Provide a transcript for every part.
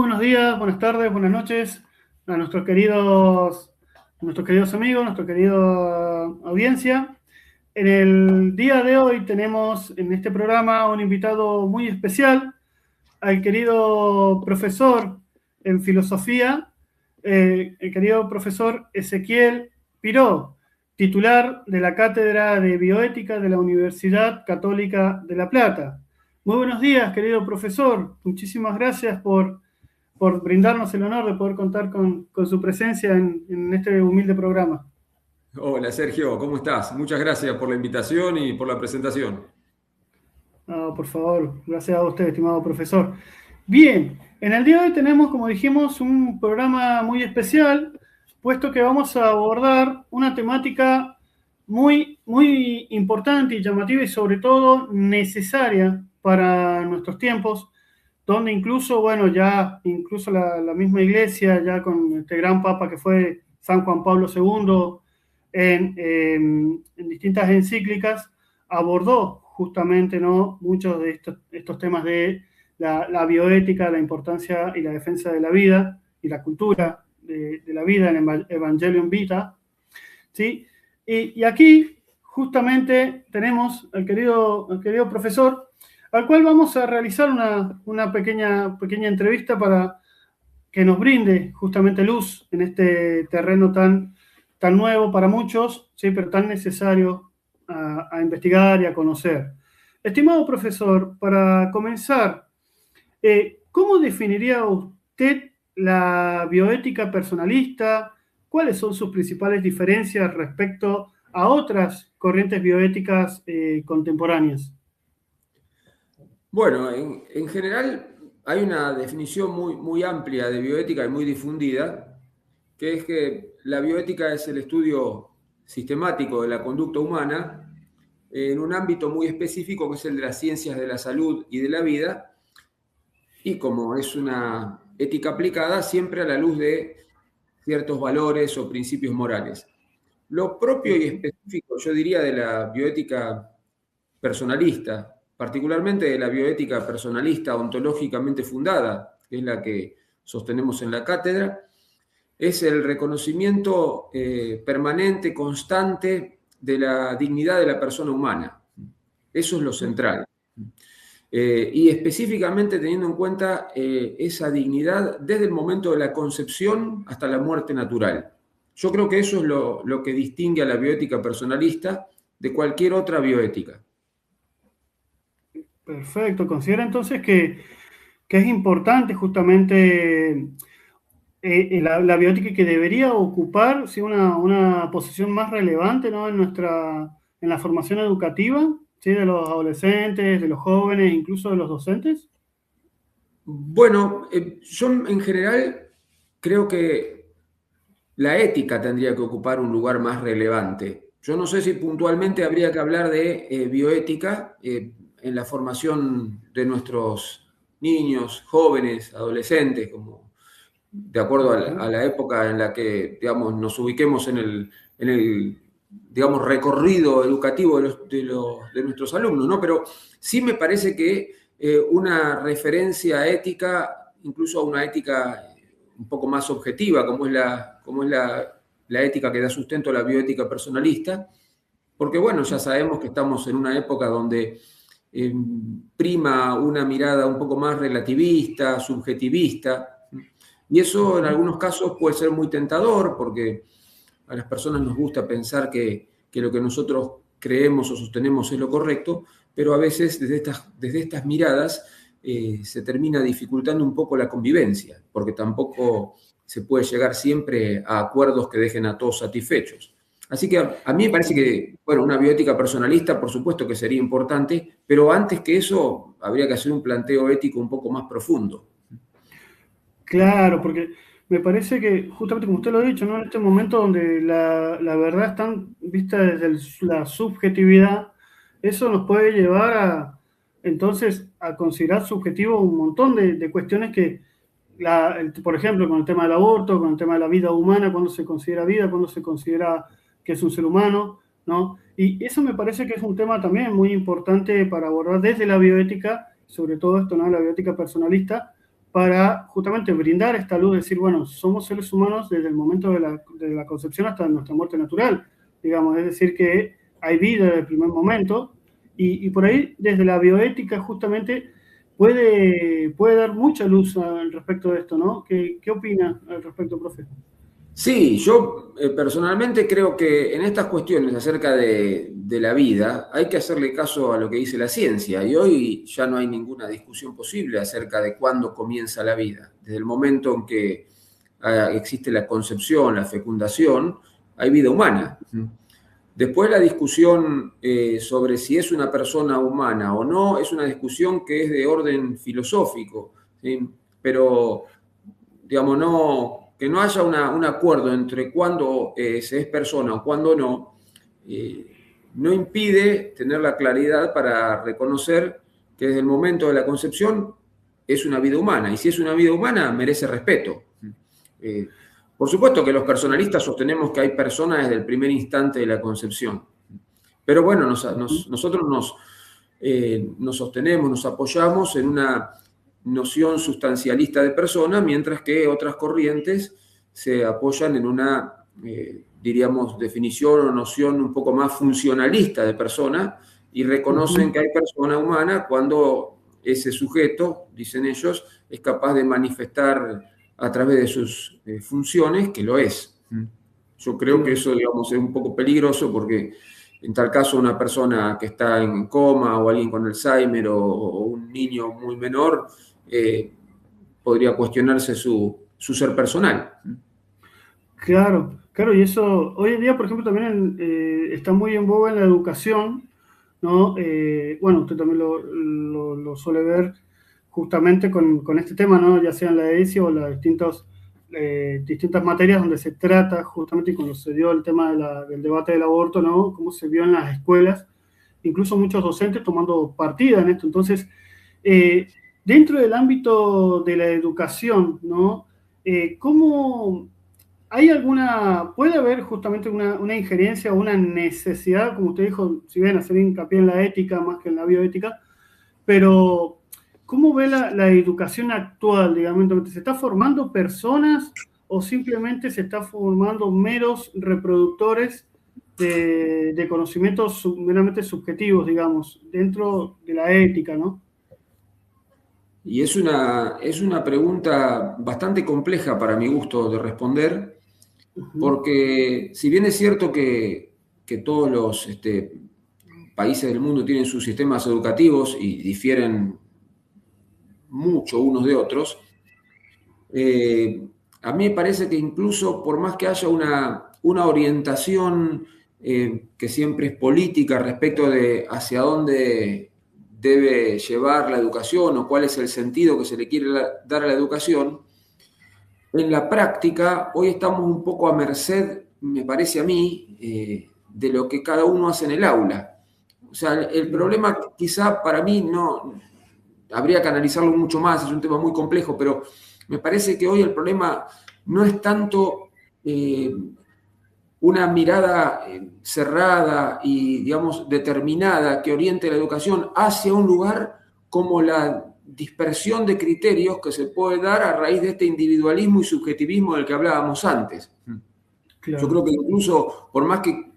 Buenos días, buenas tardes, buenas noches a nuestros queridos amigos, nuestra querida audiencia. En el día de hoy tenemos en este programa un invitado muy especial, al querido profesor en filosofía, el querido profesor Ezequiel Piró, titular de la Cátedra de Bioética de la Universidad Católica de La Plata. Muy buenos días, querido profesor. Muchísimas gracias por brindarnos el honor de poder contar con su presencia en este humilde programa. Hola Sergio, ¿cómo estás? Muchas gracias por la invitación y por la presentación. No, por favor, gracias a usted, estimado profesor. Bien, en el día de hoy tenemos, como dijimos, un programa muy especial, puesto que vamos a abordar una temática muy importante y llamativa y sobre todo necesaria para nuestros tiempos, donde incluso, bueno, ya incluso la misma iglesia, ya con este gran papa que fue San Juan Pablo II, en distintas encíclicas, abordó justamente, ¿no?, muchos de estos temas de la bioética, la importancia y la defensa de la vida y la cultura de la vida en el Evangelium Vita, ¿sí? Y aquí justamente tenemos al querido profesor, al cual vamos a realizar una pequeña entrevista para que nos brinde justamente luz en este terreno tan nuevo para muchos, ¿sí?, pero tan necesario a investigar y a conocer. Estimado profesor, para comenzar, ¿cómo definiría usted la bioética personalista? ¿Cuáles son sus principales diferencias respecto a otras corrientes bioéticas contemporáneas? Bueno, en general hay una definición muy amplia de bioética y muy difundida, que es que la bioética es el estudio sistemático de la conducta humana en un ámbito muy específico que es el de las ciencias de la salud y de la vida, y como es una ética aplicada siempre a la luz de ciertos valores o principios morales. Lo propio y específico, yo diría, de la bioética personalista, particularmente de la bioética personalista ontológicamente fundada, que es la que sostenemos en la cátedra, es el reconocimiento permanente, constante de la dignidad de la persona humana. Eso es lo central. Y específicamente teniendo en cuenta esa dignidad desde el momento de la concepción hasta la muerte natural. Yo creo que eso es lo que distingue a la bioética personalista de cualquier otra bioética. Perfecto. ¿Considera entonces que es importante justamente la biótica, que debería ocupar, sí, una posición más relevante, ¿no?, en la formación educativa, ¿sí?, de los adolescentes, de los jóvenes, incluso de los docentes? Bueno, yo en general creo que la ética tendría que ocupar un lugar más relevante. Yo no sé si puntualmente habría que hablar de bioética en la formación de nuestros niños, jóvenes, adolescentes, como de acuerdo a la época en la que, digamos, nos ubiquemos en el, digamos, recorrido educativo de nuestros alumnos, ¿no? Pero sí me parece que una referencia ética, incluso a una ética un poco más objetiva, como es la ética que da sustento a la bioética personalista, porque bueno, ya sabemos que estamos en una época donde prima una mirada un poco más relativista, subjetivista, y eso en algunos casos puede ser muy tentador, porque a las personas nos gusta pensar que lo que nosotros creemos o sostenemos es lo correcto, pero a veces desde estas miradas se termina dificultando un poco la convivencia, porque tampoco se puede llegar siempre a acuerdos que dejen a todos satisfechos. Así que a mí me parece que, bueno, una bioética personalista, por supuesto que sería importante, pero antes que eso habría que hacer un planteo ético un poco más profundo. Claro, porque me parece que, justamente como usted lo ha dicho, ¿no?, en este momento donde la verdad es tan vista desde la subjetividad, eso nos puede llevar entonces a considerar subjetivo un montón de cuestiones que, por ejemplo, con el tema del aborto, con el tema de la vida humana, cuando se considera vida, cuando se considera que es un ser humano, ¿no? Y eso me parece que es un tema también muy importante para abordar desde la bioética, sobre todo esto, ¿no?, la bioética personalista, para justamente brindar esta luz, decir, bueno, somos seres humanos desde el momento de la concepción hasta nuestra muerte natural, digamos, es decir, que hay vida desde el primer momento, y por ahí, desde la bioética, justamente, puede dar mucha luz al respecto de esto, ¿no? ¿Qué opina al respecto, profe? Sí, yo personalmente creo que en estas cuestiones acerca de la vida hay que hacerle caso a lo que dice la ciencia y hoy ya no hay ninguna discusión posible acerca de cuándo comienza la vida. Desde el momento en que existe la concepción, la fecundación, hay vida humana. Después la discusión sobre si es una persona humana o no es una discusión que es de orden filosófico, ¿sí? Pero digamos, que no haya un acuerdo entre cuándo se es persona o cuándo no, no impide tener la claridad para reconocer que desde el momento de la concepción es una vida humana, y si es una vida humana merece respeto. Por supuesto que los personalistas sostenemos que hay personas desde el primer instante de la concepción, pero bueno, nosotros nos sostenemos, nos apoyamos en una noción sustancialista de persona, mientras que otras corrientes se apoyan en una, diríamos, definición o noción un poco más funcionalista de persona y reconocen que hay persona humana cuando ese sujeto, dicen ellos, es capaz de manifestar a través de sus funciones que lo es. Yo creo que eso, digamos, es un poco peligroso porque en tal caso una persona que está en coma o alguien con Alzheimer o un niño muy menor podría cuestionarse su ser personal. Claro, claro, y eso hoy en día, por ejemplo, también está muy en boga en la educación, ¿no? Bueno, usted también lo suele ver justamente con este tema, ¿no? Ya sea en la ESI o las distintas materias donde se trata justamente, y cuando se dio el tema del debate del aborto, ¿no? Cómo se vio en las escuelas, incluso muchos docentes tomando partida en esto. Entonces, dentro del ámbito de la educación, ¿no? ¿Cómo puede haber justamente una injerencia o una necesidad, como usted dijo, si bien hacer hincapié en la ética más que en la bioética, pero ¿cómo ve la educación actual, digamos? ¿Se está formando personas o simplemente se está formando meros reproductores de conocimientos meramente subjetivos, digamos, dentro de la ética, ¿no? Y es una pregunta bastante compleja para mi gusto de responder, porque si bien es cierto que todos los países del mundo tienen sus sistemas educativos y difieren mucho unos de otros, a mí me parece que incluso por más que haya una orientación que siempre es política respecto de hacia dónde debe llevar la educación o cuál es el sentido que se le quiere dar a la educación, en la práctica hoy estamos un poco a merced, me parece a mí, de lo que cada uno hace en el aula. O sea, el problema quizá para mí no, habría que analizarlo mucho más, es un tema muy complejo, pero me parece que hoy el problema no es tanto una mirada cerrada y, digamos, determinada que oriente la educación hacia un lugar, como la dispersión de criterios que se puede dar a raíz de este individualismo y subjetivismo del que hablábamos antes. Claro. Yo creo que incluso, por más que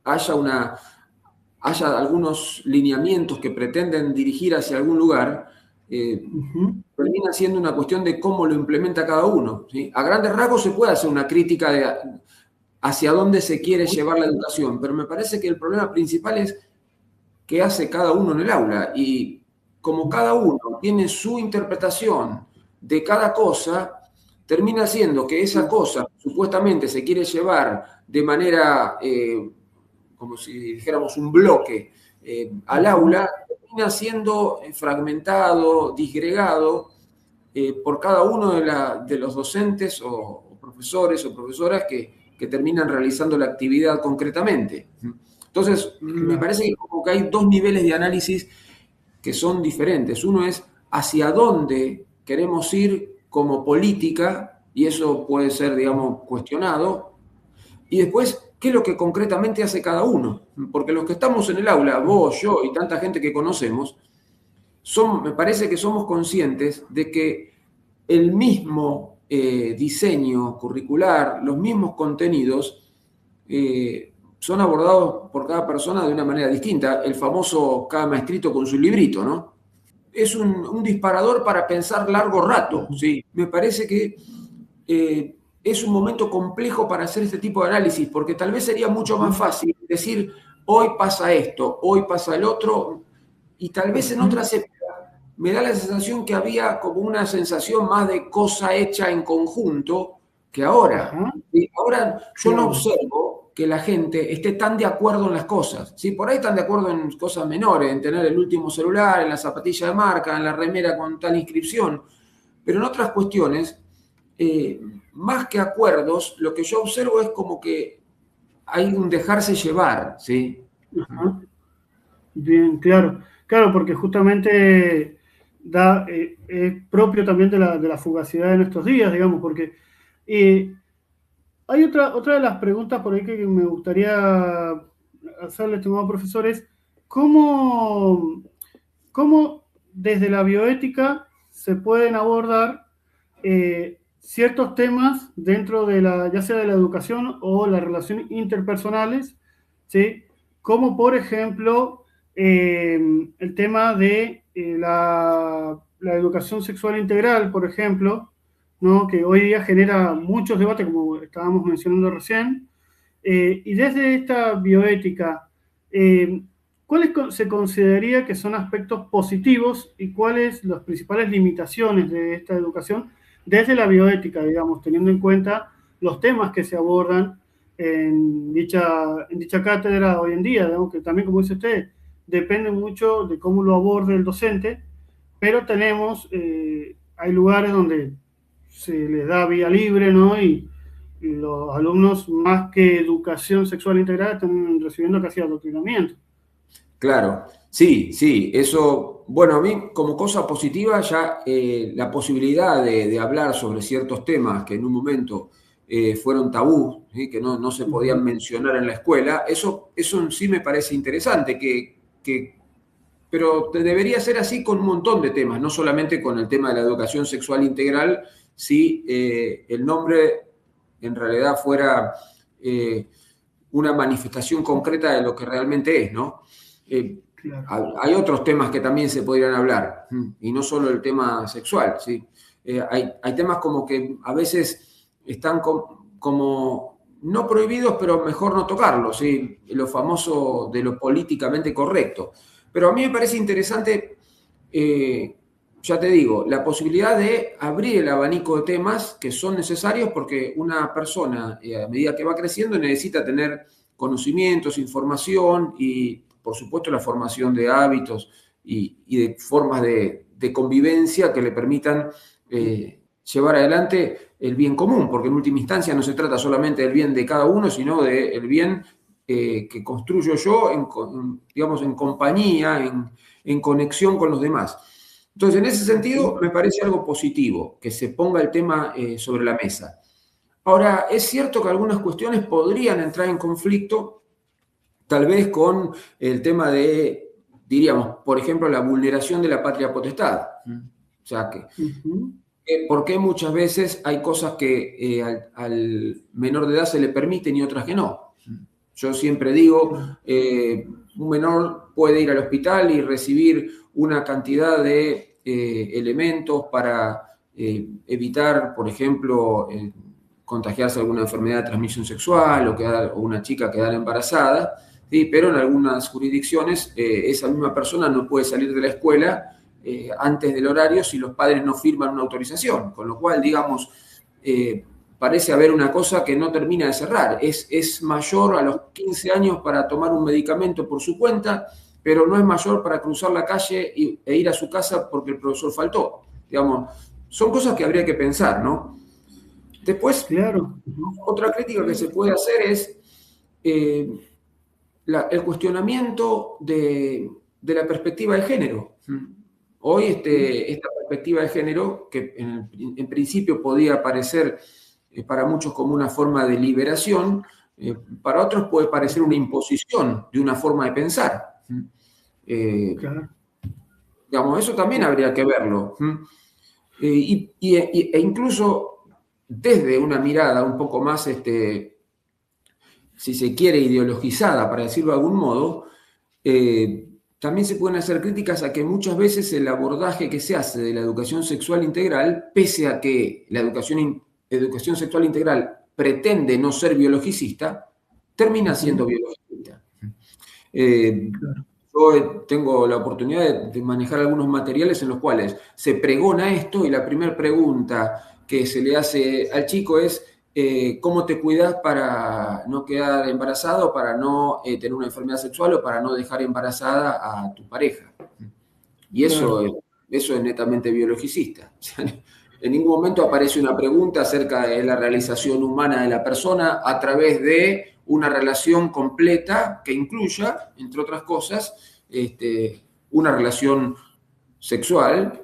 haya algunos lineamientos que pretenden dirigir hacia algún lugar, termina siendo una cuestión de cómo lo implementa cada uno, ¿sí? A grandes rasgos se puede hacer una crítica hacia dónde se quiere llevar la educación, pero me parece que el problema principal es qué hace cada uno en el aula, y como cada uno tiene su interpretación de cada cosa, termina siendo que esa cosa supuestamente se quiere llevar de manera, como si dijéramos un bloque, al aula, termina siendo fragmentado, disgregado por cada uno de los docentes o profesores o profesoras que terminan realizando la actividad concretamente. Entonces, me parece que como que hay dos niveles de análisis que son diferentes. Uno es hacia dónde queremos ir como política, y eso puede ser, digamos, cuestionado, y después, ¿qué es lo que concretamente hace cada uno? Porque los que estamos en el aula, vos, yo y tanta gente que conocemos, me parece que somos conscientes de que el mismo diseño curricular, los mismos contenidos, son abordados por cada persona de una manera distinta. El famoso cada maestrito con su librito, ¿no? Es un disparador para pensar largo rato, ¿sí? Me parece que es un momento complejo para hacer este tipo de análisis, porque tal vez sería mucho más fácil decir, hoy pasa esto, hoy pasa el otro, y tal vez en otras épocas me da la sensación que había como una sensación más de cosa hecha en conjunto que ahora. Ajá, Y ahora yo no claro. observo que la gente esté tan de acuerdo en las cosas. ¿Sí? Por ahí están de acuerdo en cosas menores, en tener el último celular, en la zapatilla de marca, en la remera con tal inscripción, pero en otras cuestiones, más que acuerdos, lo que yo observo es como que hay un dejarse llevar, ¿sí? Ajá. Bien, claro. Claro, porque justamente es propio también de la fugacidad de nuestros días, digamos, porque eh, hay otra de las preguntas por ahí que me gustaría hacerle, estimado profesor, es ¿cómo, cómo desde la bioética se pueden abordar ciertos temas dentro de la, ya sea de la educación o las relaciones interpersonales, ¿sí? Como por ejemplo el tema de la educación sexual integral, por ejemplo, ¿no? Que hoy día genera muchos debates, como estábamos mencionando recién, y desde esta bioética, eh, ¿cuáles se consideraría que son aspectos positivos y cuáles las principales limitaciones de esta educación desde la bioética, digamos, teniendo en cuenta los temas que se abordan en dicha cátedra hoy en día, digamos, que también, como dice usted, depende mucho de cómo lo aborde el docente, pero hay lugares donde se les da vía libre, ¿no? Y los alumnos, más que educación sexual integral, están recibiendo casi adoctrinamiento. Claro, sí, sí, eso, bueno, a mí como cosa positiva ya la posibilidad de hablar sobre ciertos temas que en un momento fueron tabú, ¿sí? Que no se podían Ujú. mencionar en la escuela, eso en sí me parece interesante, pero debería ser así con un montón de temas, no solamente con el tema de la educación sexual integral, si el nombre en realidad fuera eh, una manifestación concreta de lo que realmente es, ¿no? Eh, Claro. hay otros temas que también se podrían hablar, y no solo el tema sexual, ¿sí? Hay temas como que a veces están como no prohibidos, pero mejor no tocarlos, ¿sí? Lo famoso de lo políticamente correcto. Pero a mí me parece interesante, eh, ya te digo, la posibilidad de abrir el abanico de temas que son necesarios porque una persona, a medida que va creciendo, necesita tener conocimientos, información y, por supuesto, la formación de hábitos y de formas de convivencia que le permitan llevar adelante el bien común, porque en última instancia no se trata solamente del bien de cada uno, sino del bien que construyo yo, digamos, en compañía, en conexión con los demás. Entonces, en ese sentido, Ujú. me parece algo positivo que se ponga el tema sobre la mesa. Ahora, es cierto que algunas cuestiones podrían entrar en conflicto, tal vez con el tema de, diríamos, por ejemplo, la vulneración de la patria potestad. O sea, Ujú. ¿por qué muchas veces hay cosas que al menor de edad se le permiten y otras que no? Yo siempre digo, Claro. un menor puede ir al hospital y recibir una cantidad de elementos para evitar, por ejemplo, contagiarse de alguna enfermedad de transmisión sexual o una chica quedar embarazada, ¿sí? Pero en algunas jurisdicciones esa misma persona no puede salir de la escuela antes del horario si los padres no firman una autorización, con lo cual, digamos, parece haber una cosa que no termina de cerrar. Es mayor a los 15 años para tomar un medicamento por su cuenta, pero no es mayor para cruzar la calle e ir a su casa porque el profesor faltó. Digamos, son cosas que habría que pensar, ¿no? Después, Claro. Ujú. otra crítica que se puede hacer es eh, el cuestionamiento de la perspectiva de género. Hoy esta perspectiva de género, que en principio podía parecer para muchos como una forma de liberación, para otros puede parecer una Ujú. imposición de una forma de pensar. Eh, Claro. digamos, eso también habría que verlo. E incluso desde una mirada un poco más, si se quiere, ideologizada, para decirlo de algún modo, también se pueden hacer críticas a que muchas veces el abordaje que se hace de la educación sexual integral, pese a que la educación sexual integral pretende no ser biologicista, termina siendo biologicista. Claro. Yo tengo la oportunidad de manejar algunos materiales en los cuales se pregona esto y la primera pregunta que se le hace al chico es ¿cómo te cuidas para no quedar embarazado, para no tener una enfermedad sexual o para no dejar embarazada a tu pareja? Y Claro. eso es netamente biologicista. O sea, en ningún momento aparece una pregunta acerca de la realización humana de la persona a través de una relación completa que incluya, entre otras cosas, una relación sexual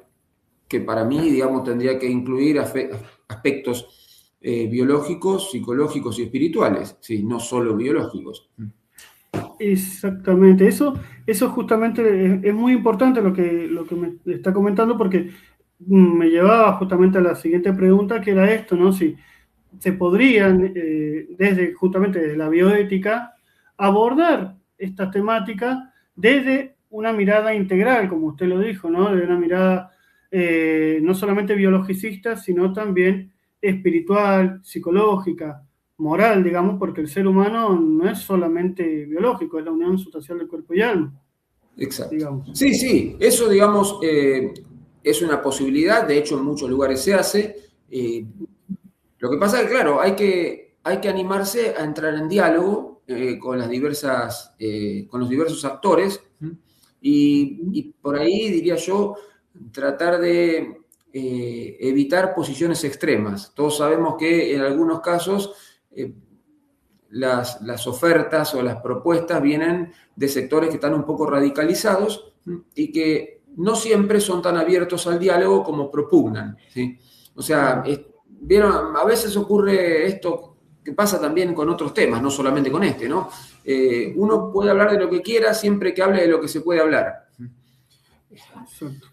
que para mí, digamos, tendría que incluir aspectos biológicos, psicológicos y espirituales, ¿sí? No solo biológicos. Exactamente, eso justamente es muy importante lo que me está comentando porque me llevaba justamente a la siguiente pregunta, que era esto, ¿no? Si se podrían, justamente desde la bioética, abordar estas temáticas desde una mirada integral, como usted lo dijo, ¿no? De una mirada no solamente biologicista, sino también espiritual, psicológica, moral, digamos, porque el ser humano no es solamente biológico, es la unión sustancial de cuerpo y alma, Exacto. digamos. Sí, sí, eso, digamos, es una posibilidad, de hecho en muchos lugares se hace. Lo que pasa es que, claro, hay que animarse a entrar en diálogo con con los diversos actores y por ahí, diría yo, tratar de evitar posiciones extremas. Todos sabemos que en algunos casos las ofertas o las propuestas vienen de sectores que están un poco radicalizados y que no siempre son tan abiertos al diálogo como propugnan, ¿sí? O sea, ¿vieron? A veces ocurre esto que pasa también con otros temas, no solamente con este, ¿no? Uno puede hablar de lo que quiera siempre que hable de lo que se puede hablar. Exacto.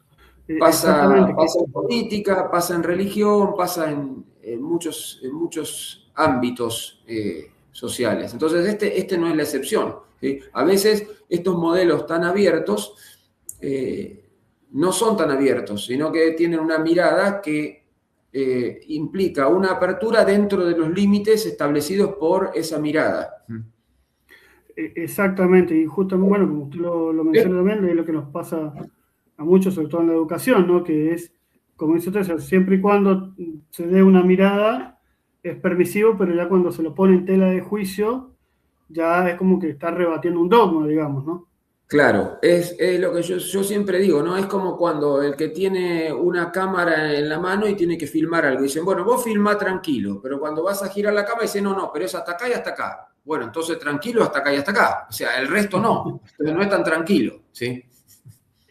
Pasa, Exactamente. pasa en política, pasa en religión, pasa en muchos ámbitos sociales. Entonces, este no es la excepción, ¿sí? A veces estos modelos tan abiertos no son tan abiertos, sino que tienen una mirada que implica una apertura dentro de los límites establecidos por esa mirada. Exactamente, y justamente, bueno, como usted lo menciona también, es lo que nos pasa a muchos, sobre todo en la educación, ¿no? Que es, como dice usted, siempre y cuando se dé una mirada, es permisivo, pero ya cuando se lo pone en tela de juicio, ya es como que está rebatiendo un dogma, digamos, ¿no? Claro, es lo que yo siempre digo, ¿no? Es como cuando el que tiene una cámara en la mano y tiene que filmar algo. Dicen, bueno, vos filmá tranquilo, pero cuando vas a girar la cámara dicen, no, no, pero es hasta acá y hasta acá. Bueno, entonces tranquilo hasta acá y hasta acá. O sea, el resto no. Entonces no es tan tranquilo, ¿sí?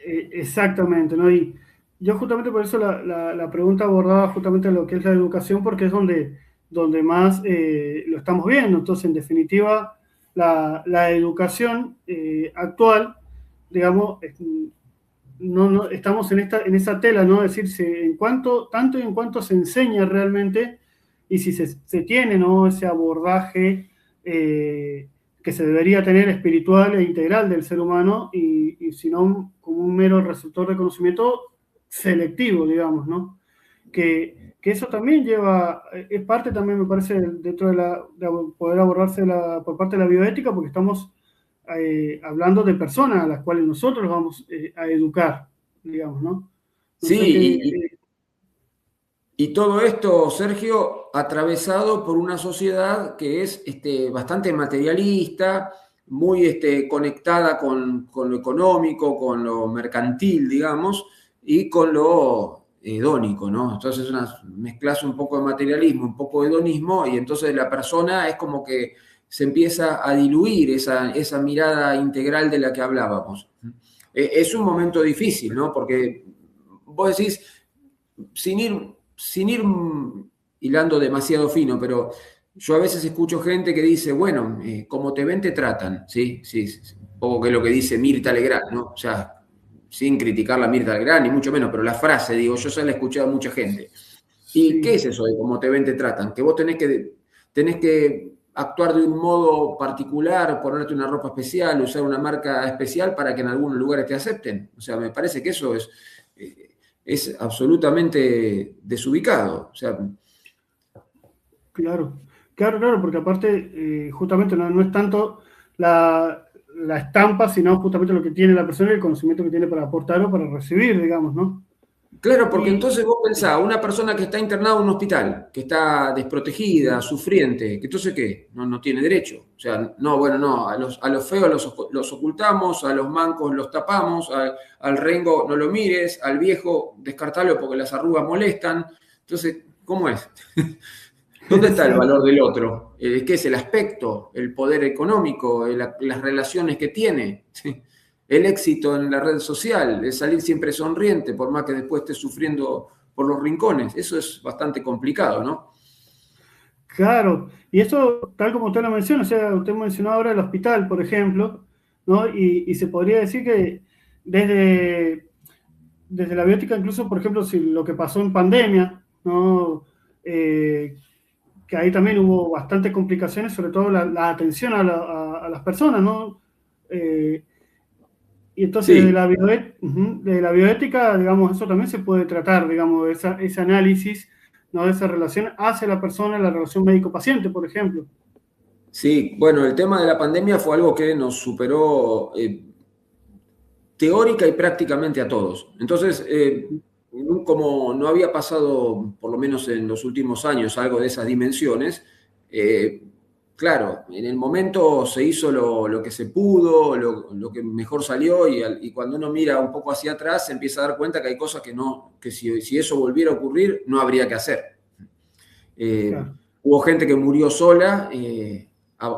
Exactamente, ¿no? Y yo justamente por eso la pregunta abordaba justamente lo que es la educación, porque es donde más lo estamos viendo. Entonces, en definitiva, la educación actual, digamos, no, estamos en esa tela, ¿no? Es decir, tanto y en cuanto se enseña realmente y si se tiene, ¿no? Ese abordaje que se debería tener espiritual e integral del ser humano y si no como un mero receptor de conocimiento selectivo, digamos, ¿no? Que eso también es parte también, me parece, dentro de poder abordarse por parte de la bioética, porque estamos hablando de personas a las cuales nosotros vamos a educar, digamos, ¿no? No sé qué. Sí, y todo esto, Sergio, atravesado por una sociedad que es bastante materialista, muy conectada con lo económico, con lo mercantil, digamos, y con lo hedónico, ¿no? Entonces mezclas un poco de materialismo, un poco de hedonismo, y entonces la persona es como que se empieza a diluir esa mirada integral de la que hablábamos. Es un momento difícil, ¿no? Porque vos decís, sin ir hilando demasiado fino, pero yo a veces escucho gente que dice, bueno, como te ven, te tratan, ¿sí? Sí, sí, sí. Un poco que es lo que dice Mirta Legrand, ¿no? O sea, sin criticar la Mirta Legrand, ni mucho menos, pero la frase, digo, yo se la he escuchado a mucha gente. ¿Y Sí. qué es eso de cómo te ven, te tratan? Que vos tenés que actuar de un modo particular, ponerte una ropa especial, usar una marca especial para que en algunos lugares te acepten. O sea, me parece que eso es absolutamente desubicado. O sea, Claro, claro, porque aparte, justamente no es tanto la estampa, sino justamente lo que tiene la persona y el conocimiento que tiene para aportar o para recibir, digamos, ¿no? claro, porque Y entonces vos pensás, una persona que está internada en un hospital, que está desprotegida, sufriente, que entonces ¿qué? No tiene derecho. O sea, no, bueno, no, a los feos los ocultamos, a los mancos los tapamos, al rengo no lo mires, al viejo descartalo porque las arrugas molestan. Entonces, ¿cómo es? ¿Dónde está el valor exacto, del otro? ¿Qué es el aspecto, el poder económico, las relaciones que tiene? ¿Sí? El éxito en la red social, el salir siempre sonriente, por más que después esté sufriendo por los rincones. Eso es bastante complicado, ¿no? claro. Y eso, tal como usted lo menciona, o sea, usted mencionó ahora el hospital, por ejemplo, ¿no? Y se podría decir que desde, desde la biótica, incluso, por ejemplo, si lo que pasó en pandemia, ¿no? Eh, que ahí también hubo bastantes complicaciones, sobre todo la atención a las personas, ¿no? Eh, y entonces Sí, desde la bioética, digamos, eso también se puede tratar, digamos, ese análisis, ¿no? De esa relación hacia la persona, la relación médico-paciente, por ejemplo. sí. Bueno, el tema de la pandemia fue algo que nos superó teórica y prácticamente a todos. Entonces, como no había pasado, por lo menos en los últimos años, algo de esas dimensiones, eh, claro, en el momento se hizo lo que se pudo, lo que mejor salió, y cuando uno mira un poco hacia atrás, se empieza a dar cuenta que hay cosas que no, que si eso volviera a ocurrir, no habría que hacer. Claro. Hubo gente que murió sola,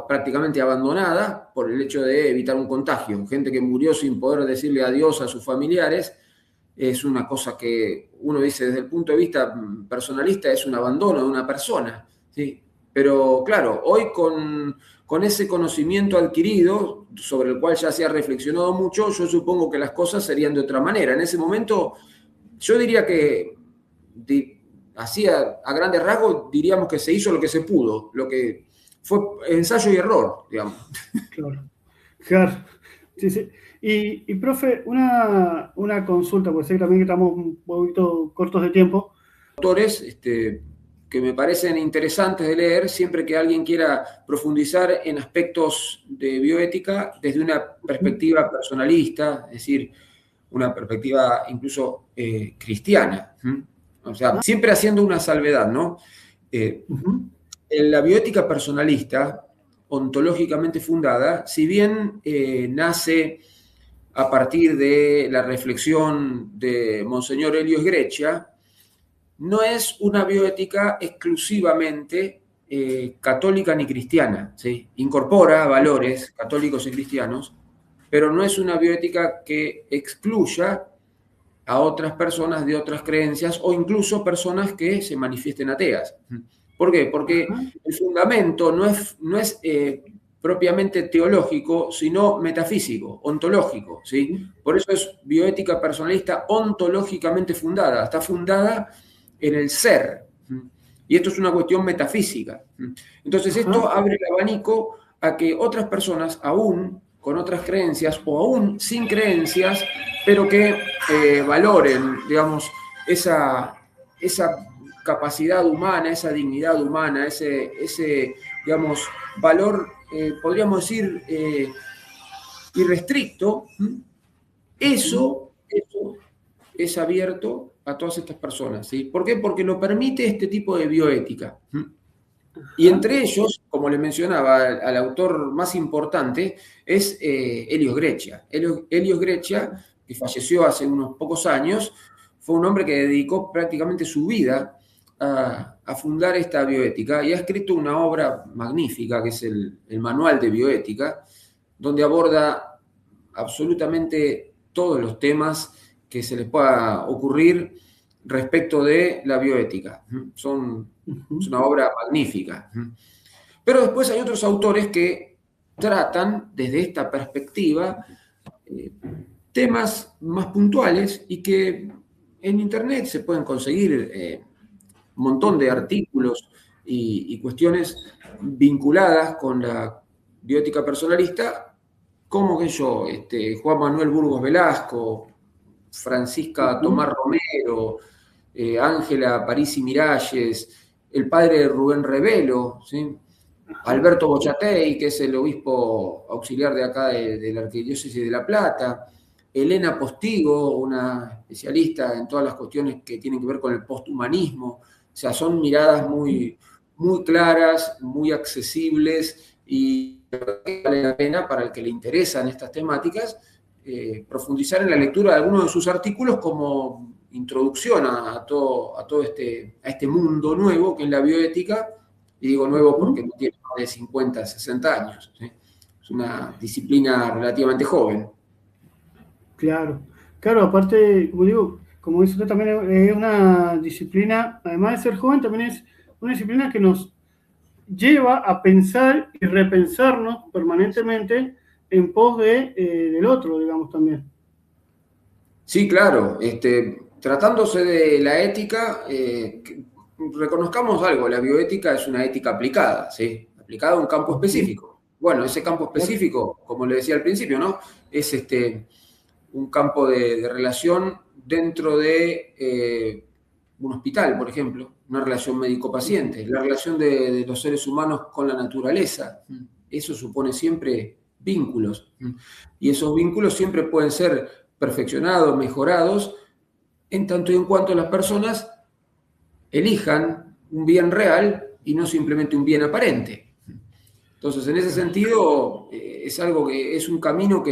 prácticamente abandonada, por el hecho de evitar un contagio. Gente que murió sin poder decirle adiós a sus familiares. Es una cosa que uno dice desde el punto de vista personalista, es un abandono de una persona. ¿Sí? Pero claro, hoy con ese conocimiento adquirido, sobre el cual ya se ha reflexionado mucho, yo supongo que las cosas serían de otra manera. En ese momento, yo diría que así a grandes rasgos diríamos que se hizo lo que se pudo, lo que fue ensayo y error, digamos. Claro, claro. Sí, sí. Y profe, una consulta, porque sé también que estamos un poquito cortos de tiempo. Autores que me parecen interesantes de leer siempre que alguien quiera profundizar en aspectos de bioética desde una perspectiva personalista, es decir, una perspectiva incluso cristiana. O sea, Ah, siempre haciendo una salvedad, ¿no? ujú, En la bioética personalista, ontológicamente fundada, si bien nace a partir de la reflexión de Monseñor Helios Grecia, no es una bioética exclusivamente católica ni cristiana, ¿sí? Incorpora valores católicos y cristianos, pero no es una bioética que excluya a otras personas de otras creencias o incluso personas que se manifiesten ateas. ¿Por qué? Porque ajá, el fundamento no es propiamente teológico, sino metafísico, ontológico, ¿sí? Por eso es bioética personalista ontológicamente fundada, está fundada en el ser. Y esto es una cuestión metafísica. Entonces esto ajá, abre el abanico a que otras personas, aún con otras creencias o aún sin creencias, pero que valoren, digamos, esa capacidad humana, esa dignidad humana, ese digamos, valor, podríamos decir, irrestricto. ujú, Eso es abierto a todas estas personas. ¿Sí? ¿Por qué? Porque lo permite este tipo de bioética. Y ajá, entre ellos, como le mencionaba, al autor más importante es Helios Grecia. Helios Grecia, que falleció hace unos pocos años, fue un hombre que dedicó prácticamente su vida a fundar esta bioética y ha escrito una obra magnífica que es el Manual de Bioética, donde aborda absolutamente todos los temas que se les pueda ocurrir respecto de la bioética. Es ujú, una obra magnífica. Pero después hay otros autores que tratan desde esta perspectiva temas más puntuales y que en Internet se pueden conseguir un montón de artículos y cuestiones vinculadas con la bioética personalista, como que yo, Juan Manuel Burgos Velasco, Francisca Tomás Romero, Ángela Parisi Miralles, el padre Rubén Revelo, ¿sí? Alberto Bochatey, que es el obispo auxiliar de acá de la Arquidiócesis de La Plata, Elena Postigo, una especialista en todas las cuestiones que tienen que ver con el posthumanismo. O sea, son miradas muy, muy claras, muy accesibles y vale la pena para el que le interesan estas temáticas profundizar en la lectura de algunos de sus artículos como introducción a todo este mundo nuevo que es la bioética. Y digo nuevo porque no tiene más de 50, 60 años. ¿Sí? Es una disciplina relativamente joven. Claro, claro, aparte, como digo, como dice usted, también es una disciplina, además de ser joven, también es una disciplina que nos lleva a pensar y repensarnos permanentemente en pos del otro, digamos, también. Sí, claro. Tratándose de la ética, reconozcamos algo, la bioética es una ética aplicada, ¿sí? Aplicada a un campo específico. Bueno, ese campo específico, como le decía al principio, ¿no? Es un campo de relación dentro de un hospital, por ejemplo, una relación médico-paciente, la relación de los seres humanos con la naturaleza. Eso supone siempre vínculos. Y esos vínculos siempre pueden ser perfeccionados, mejorados, en tanto y en cuanto las personas elijan un bien real y no simplemente un bien aparente. Entonces, en ese sentido, es algo que es un camino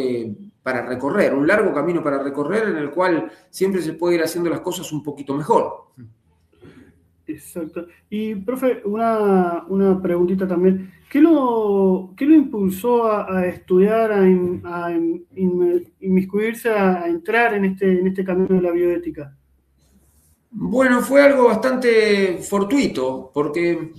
para recorrer, un largo camino para recorrer en el cual siempre se puede ir haciendo las cosas un poquito mejor. Exacto. Y, profe, una preguntita también. ¿Qué lo impulsó a estudiar, inmiscuirse, a entrar en este camino de la bioética? Bueno, fue algo bastante fortuito, porque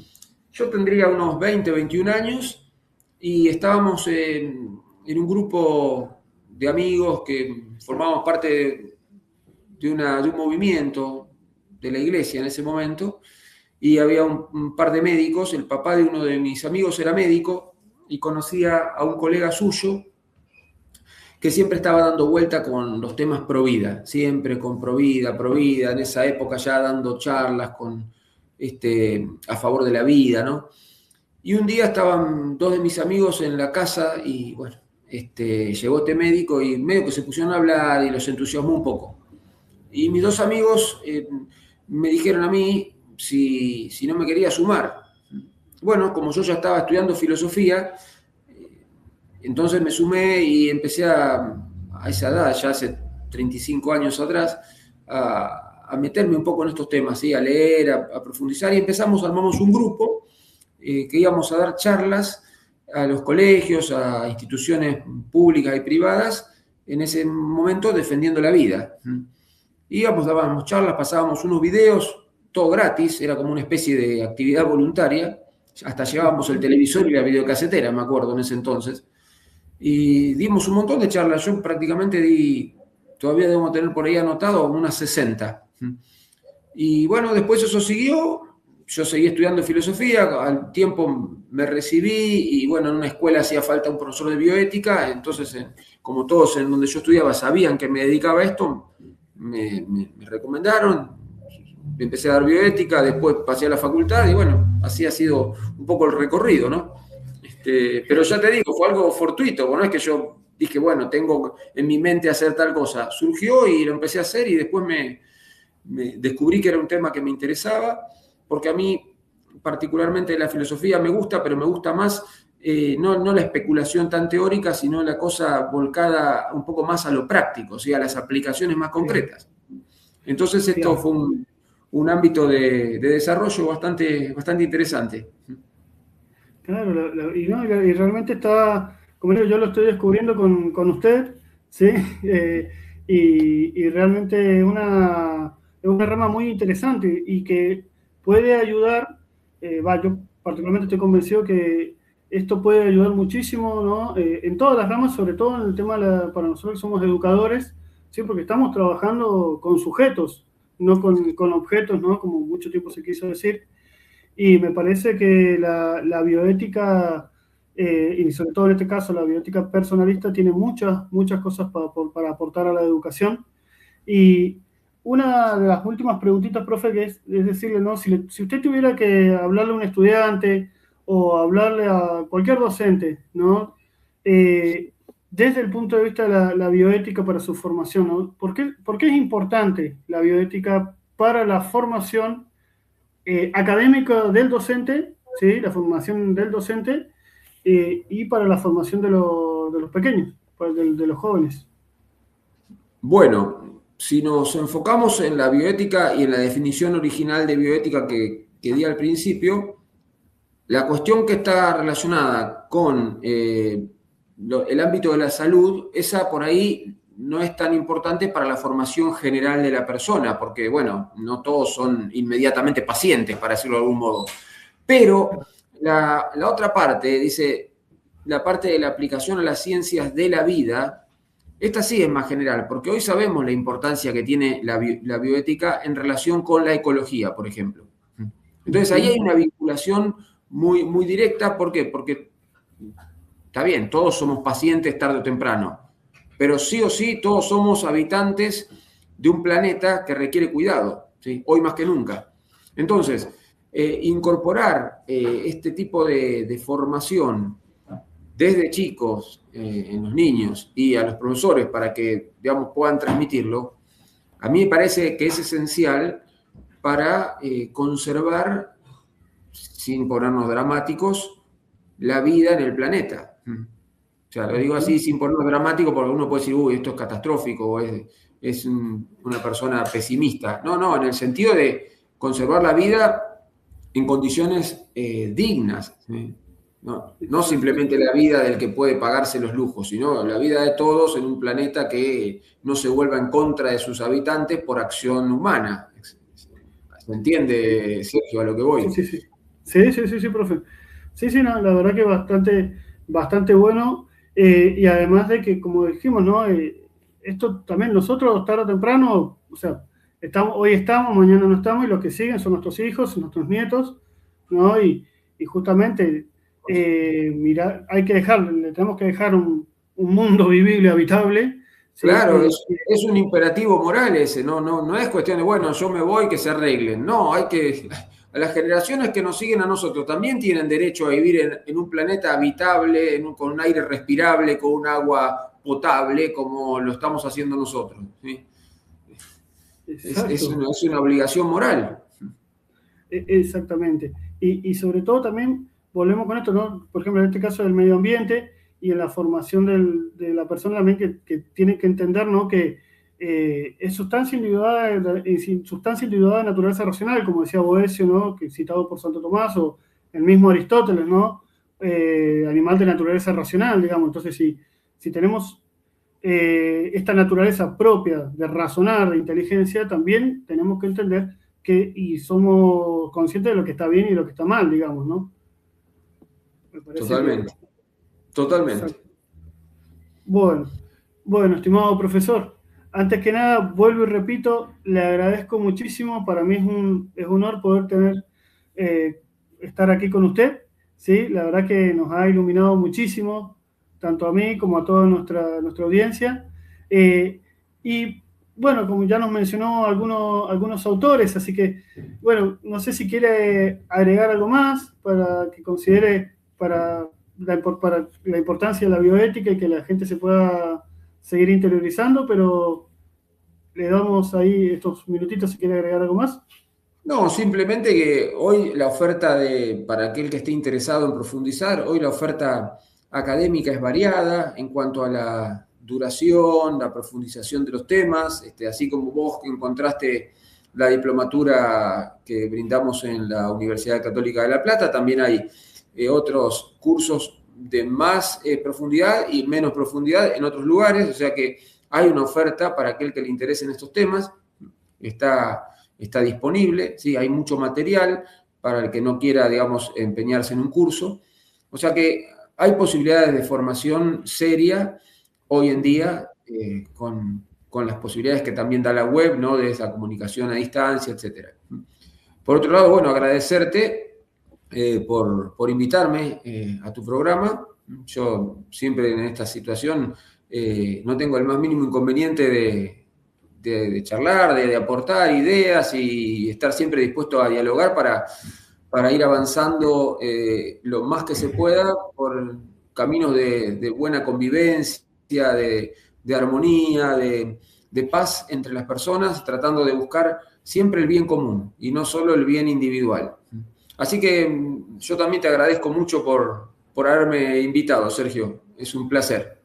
yo tendría unos 20, 21 años y estábamos en un grupo de amigos que formábamos parte de un movimiento de la iglesia en ese momento, y había un par de médicos, el papá de uno de mis amigos era médico, y conocía a un colega suyo que siempre estaba dando vuelta con los temas pro vida, siempre con pro vida, en esa época ya dando charlas a favor de la vida, ¿no? Y un día estaban dos de mis amigos en la casa y bueno, llegó este médico y medio que se pusieron a hablar y los entusiasmó un poco. Y mis dos amigos me dijeron a mí si no me quería sumar. Bueno, como yo ya estaba estudiando filosofía, entonces me sumé y empecé a esa edad, ya hace 35 años atrás, a meterme un poco en estos temas, ¿sí? A leer, a profundizar, y armamos un grupo que íbamos a dar charlas a los colegios, a instituciones públicas y privadas, en ese momento defendiendo la vida. Íbamos, dábamos charlas, pasábamos unos videos, todo gratis, era como una especie de actividad voluntaria, hasta llevábamos el televisor y la videocasetera, me acuerdo, en ese entonces. Y dimos un montón de charlas. Yo prácticamente todavía debo tener por ahí anotado unas 60. Y bueno, después eso siguió. Yo seguí estudiando filosofía, al tiempo me recibí y bueno, en una escuela hacía falta un profesor de bioética, entonces como todos en donde yo estudiaba sabían que me dedicaba a esto, me recomendaron, empecé a dar bioética, después pasé a la facultad y bueno, así ha sido un poco el recorrido, ¿no? Pero ya te digo, fue algo fortuito, no es que yo dije, bueno, tengo en mi mente hacer tal cosa. Surgió y lo empecé a hacer y después me descubrí que era un tema que me interesaba, porque a mí particularmente la filosofía me gusta, pero me gusta más no la especulación tan teórica, sino la cosa volcada un poco más a lo práctico, o sea, a las aplicaciones más concretas. Entonces esto fue un ámbito de desarrollo bastante interesante. Claro, y realmente está, como digo, yo lo estoy descubriendo con usted, ¿sí? Y realmente es una rama muy interesante y que puede ayudar, yo particularmente estoy convencido que esto puede ayudar muchísimo, ¿no? En todas las ramas, sobre todo en el tema, para nosotros que somos educadores, ¿sí? Porque estamos trabajando con sujetos, no con objetos, ¿no? Como mucho tiempo se quiso decir. Y me parece que la bioética, y sobre todo en este caso la bioética personalista, tiene muchas cosas para aportar a la educación. Y una de las últimas preguntitas, profe, que es decirle, ¿no? Si usted tuviera que hablarle a un estudiante o hablarle a cualquier docente, ¿no? Desde el punto de vista de la bioética para su formación, ¿no? ¿Por qué es importante la bioética para la formación académica del docente, ¿sí? La formación del docente y para la formación de los pequeños, de los jóvenes? Bueno, si nos enfocamos en la bioética y en la definición original de bioética que di al principio, la cuestión que está relacionada con el ámbito de la salud, esa por ahí no es tan importante para la formación general de la persona, porque, bueno, no todos son inmediatamente pacientes, para decirlo de algún modo. Pero la otra parte, dice, la parte de la aplicación a las ciencias de la vida, esta sí es más general, porque hoy sabemos la importancia que tiene la bioética en relación con la ecología, por ejemplo. Entonces ahí hay una vinculación muy directa. ¿Por qué? Porque está bien, todos somos pacientes tarde o temprano, pero sí o sí todos somos habitantes de un planeta que requiere cuidado, ¿sí? Hoy más que nunca. Entonces, incorporar este tipo de formación desde chicos en los niños y a los profesores para que, digamos, puedan transmitirlo, a mí me parece que es esencial para conservar, sin ponernos dramáticos, la vida en el planeta. O sea, lo digo así sin ponernos dramático porque uno puede decir, uy, esto es catastrófico o es una persona pesimista. No, en el sentido de conservar la vida en condiciones dignas. ¿Sí? No simplemente la vida del que puede pagarse los lujos, sino la vida de todos en un planeta que no se vuelva en contra de sus habitantes por acción humana. ¿Se entiende, Sergio, a lo que voy? Sí, sí, sí. Sí, profe. Sí, sí, no, la verdad que bastante bueno. Y además de que, como dijimos, ¿no? Esto también nosotros, tarde o temprano, o sea, hoy estamos, mañana no estamos, y los que siguen son nuestros hijos, nuestros nietos, ¿no? Y justamente, mira, le tenemos que dejar un mundo vivible, habitable, ¿sí? Claro, es un imperativo moral ese, no es cuestión de, bueno, yo me voy, que se arreglen. No, a las generaciones que nos siguen a nosotros también tienen derecho a vivir en un planeta habitable, con un aire respirable, con un agua potable, como lo estamos haciendo nosotros. ¿Sí? Es una obligación moral. Exactamente. Y sobre todo también, volvemos con esto, ¿no? Por ejemplo, en este caso del medio ambiente y en la formación de la persona también que tiene que entender, ¿no? Que es sustancia individual de naturaleza racional, como decía Boecio, ¿no? Que citado por Santo Tomás, o el mismo Aristóteles, ¿no? Animal de naturaleza racional, digamos. Entonces, si tenemos esta naturaleza propia de razonar, de inteligencia, también tenemos que entender y somos conscientes de lo que está bien y lo que está mal, digamos, ¿no? Me parece Totalmente, totalmente. Exacto. Bueno, estimado profesor, antes que nada, vuelvo y repito, le agradezco muchísimo. Para mí es un honor poder estar aquí con usted. ¿Sí? La verdad que nos ha iluminado muchísimo, tanto a mí como a toda nuestra audiencia. Y bueno, como ya nos mencionó algunos autores, así que, bueno, no sé si quiere agregar algo más para que considere para la importancia de la bioética y que la gente se pueda seguir interiorizando, pero le damos ahí estos minutitos si quiere agregar algo más. No, simplemente que hoy la oferta para aquel que esté interesado en profundizar, hoy la oferta académica es variada en cuanto a la duración, la profundización de los temas, así como vos encontraste la diplomatura que brindamos en la Universidad Católica de La Plata, también hay otros cursos de más profundidad y menos profundidad en otros lugares, o sea que hay una oferta para aquel que le interesen estos temas, está disponible, ¿sí? Hay mucho material para el que no quiera, digamos, empeñarse en un curso. O sea que hay posibilidades de formación seria hoy en día con las posibilidades que también da la web, ¿no? De esa comunicación a distancia, etcétera. Por otro lado, bueno, agradecerte por invitarme a tu programa. Yo siempre en esta situación no tengo el más mínimo inconveniente de charlar, de aportar ideas y estar siempre dispuesto a dialogar para ir avanzando lo más que se pueda por caminos de buena convivencia, de armonía, de paz entre las personas, tratando de buscar siempre el bien común y no solo el bien individual. Así que yo también te agradezco mucho por haberme invitado, Sergio. Es un placer.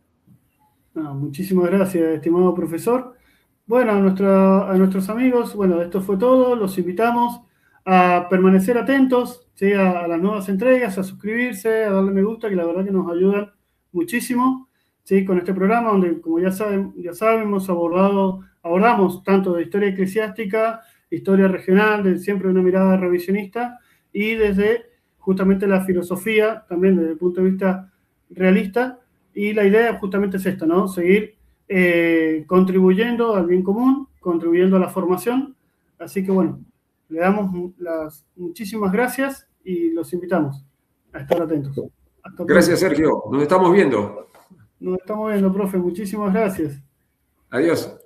Muchísimas gracias, estimado profesor. Bueno, a nuestros amigos, bueno, esto fue todo. Los invitamos a permanecer atentos, ¿sí? A las nuevas entregas, a suscribirse, a darle me gusta, que la verdad que nos ayudan muchísimo, ¿sí? Con este programa, donde, como ya saben, abordamos tanto de historia eclesiástica, historia regional, siempre una mirada revisionista, y desde justamente la filosofía, también desde el punto de vista realista. Y la idea justamente es esta, ¿no? Seguir contribuyendo al bien común, contribuyendo a la formación. Así que bueno, le damos las muchísimas gracias y los invitamos a estar atentos. Hasta Gracias, pronto. Sergio. Nos estamos viendo. Nos estamos viendo, profe. Muchísimas gracias. Adiós.